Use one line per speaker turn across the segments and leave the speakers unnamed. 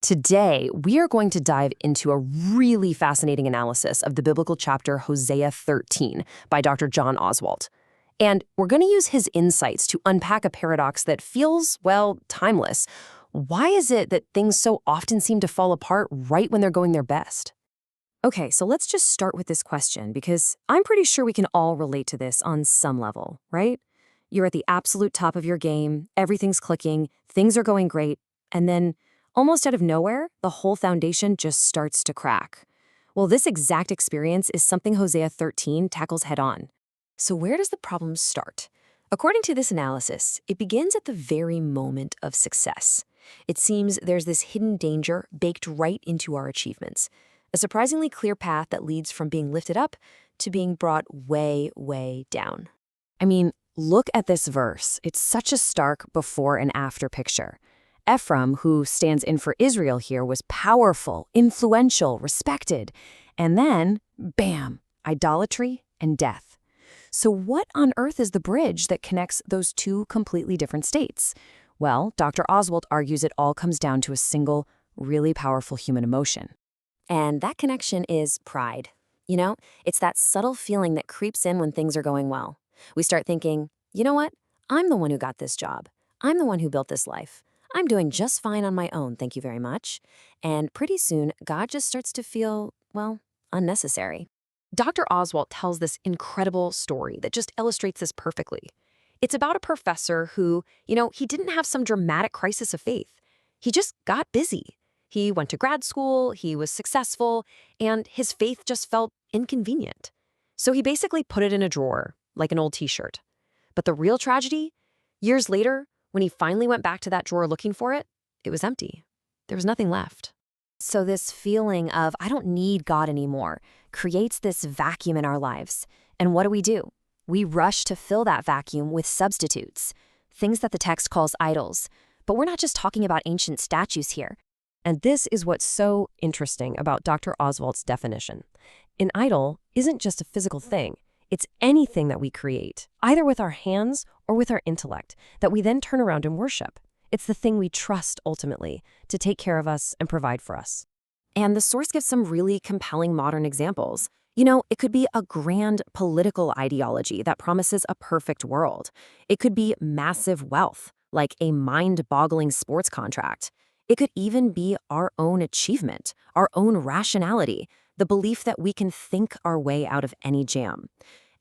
Today, we are going to dive into a really fascinating analysis of the biblical chapter Hosea 13 by Dr. John Oswalt. And we're going to use his insights to unpack a paradox that feels, well, timeless. Why is it that things so often seem to fall apart right when they're going their best?
Okay, so let's just start with this question because I'm pretty sure we can all relate to this on some level, right? You're at the absolute top of your game, everything's clicking, things are going great, and then almost out of nowhere, the whole foundation just starts to crack. Well, this exact experience is something Hosea 13 tackles head on. So where does the problem start? According to this analysis, it begins at the very moment of success. It seems there's this hidden danger baked right into our achievements, a surprisingly clear path that leads from being lifted up to being brought way, way down. I mean, look at this verse. It's such a stark before and after picture. Ephraim, who stands in for Israel here, was powerful, influential, respected. And then, bam, idolatry and death. So what on earth is the bridge that connects those two completely different states? Well, Dr. Oswalt argues it all comes down to a single, really powerful human emotion. And that connection is pride. You know, it's that subtle feeling that creeps in when things are going well. We start thinking, you know what? I'm the one who got this job. I'm the one who built this life. I'm doing just fine on my own, thank you very much. And pretty soon, God just starts to feel, well, unnecessary.
Dr. Oswalt tells this incredible story that just illustrates this perfectly. It's about a professor who, he didn't have some dramatic crisis of faith. He just got busy. He went to grad school, he was successful, and his faith just felt inconvenient. So he basically put it in a drawer, like an old t-shirt. But the real tragedy? Years later, when he finally went back to that drawer looking for it, it was empty. There was nothing left.
So this feeling of, I don't need God anymore, creates this vacuum in our lives. And what do? We rush to fill that vacuum with substitutes, things that the text calls idols. But we're not just talking about ancient statues here.
And this is what's so interesting about Dr. Oswalt's definition. An idol isn't just a physical thing. It's anything that we create, either with our hands or with our intellect, that we then turn around and worship. It's the thing we trust, ultimately, to take care of us and provide for us.
And the source gives some really compelling modern examples. It could be a grand political ideology that promises a perfect world. It could be massive wealth, like a mind-boggling sports contract. It could even be our own achievement, our own rationality, the belief that we can think our way out of any jam.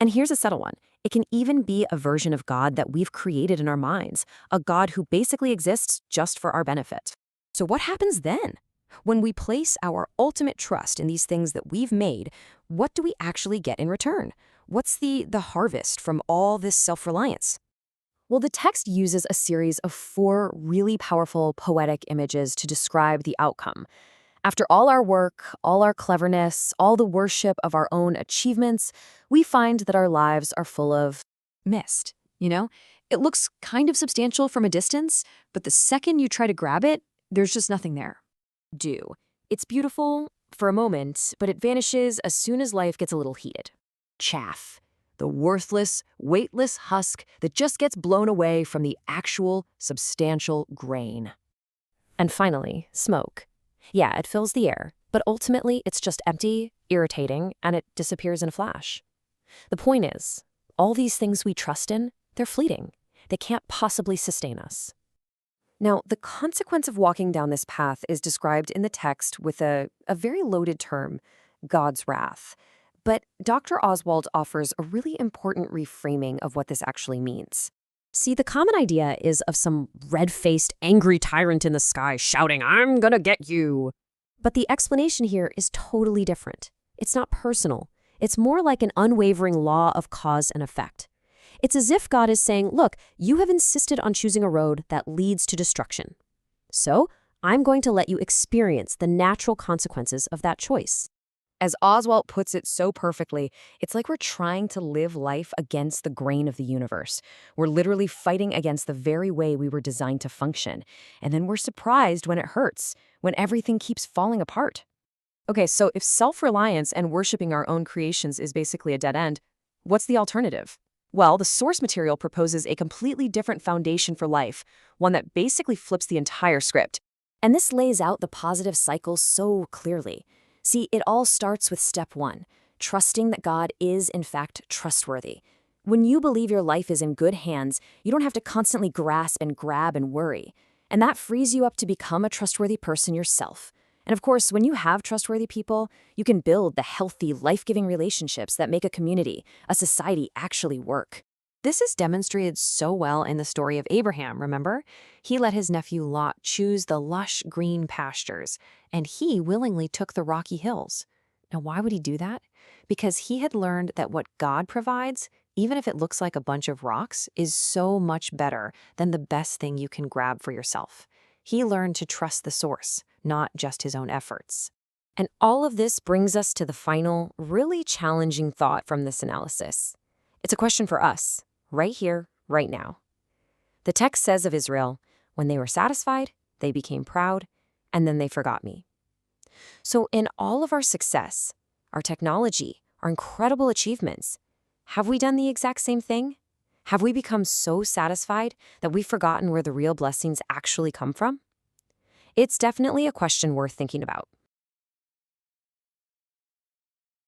And here's a subtle one. It can even be a version of God that we've created in our minds, a God who basically exists just for our benefit.
So what happens then? When we place our ultimate trust in these things that we've made, what do we actually get in return? What's the harvest from all this self-reliance?
Well, the text uses a series of 4 really powerful poetic images to describe the outcome. After all our work, all our cleverness, all the worship of our own achievements, we find that our lives are full of mist. It looks kind of substantial from a distance, but the second you try to grab it, there's just nothing there. It's beautiful for a moment, but it vanishes as soon as life gets a little heated. Chaff. The worthless, weightless husk that just gets blown away from the actual, substantial grain.
And finally, smoke. Yeah, it fills the air, but ultimately it's just empty, irritating, and it disappears in a flash. The point is, all these things we trust in, they're fleeting. They can't possibly sustain us. Now, the consequence of walking down this path is described in the text with a very loaded term, God's wrath. But Dr. Oswalt offers a really important reframing of what this actually means. See, the common idea is of some red-faced, angry tyrant in the sky shouting, "I'm gonna get you!" But the explanation here is totally different. It's not personal. It's more like an unwavering law of cause and effect. It's as if God is saying, look, you have insisted on choosing a road that leads to destruction. So I'm going to let you experience the natural consequences of that choice. As Oswalt puts it so perfectly, it's like we're trying to live life against the grain of the universe. We're literally fighting against the very way we were designed to function. And then we're surprised when it hurts, when everything keeps falling apart. Okay, so if self-reliance and worshiping our own creations is basically a dead end, what's the alternative? Well, the source material proposes a completely different foundation for life, one that basically flips the entire script.
And this lays out the positive cycle so clearly. See, it all starts with step one, trusting that God is, in fact, trustworthy. When you believe your life is in good hands, you don't have to constantly grasp and grab and worry. And that frees you up to become a trustworthy person yourself. And of course, when you have trustworthy people, you can build the healthy, life-giving relationships that make a community, a society actually work.
This is demonstrated so well in the story of Abraham, remember? He let his nephew Lot choose the lush green pastures, and he willingly took the rocky hills. Now, why would he do that? Because he had learned that what God provides, even if it looks like a bunch of rocks, is so much better than the best thing you can grab for yourself. He learned to trust the source, not just his own efforts.
And all of this brings us to the final, really challenging thought from this analysis. It's a question for us, right here, right now. The text says of Israel, when they were satisfied, they became proud, and then they forgot me. So in all of our success, our technology, our incredible achievements, have we done the exact same thing? Have we become so satisfied that we've forgotten where the real blessings actually come from? It's definitely a question worth thinking about.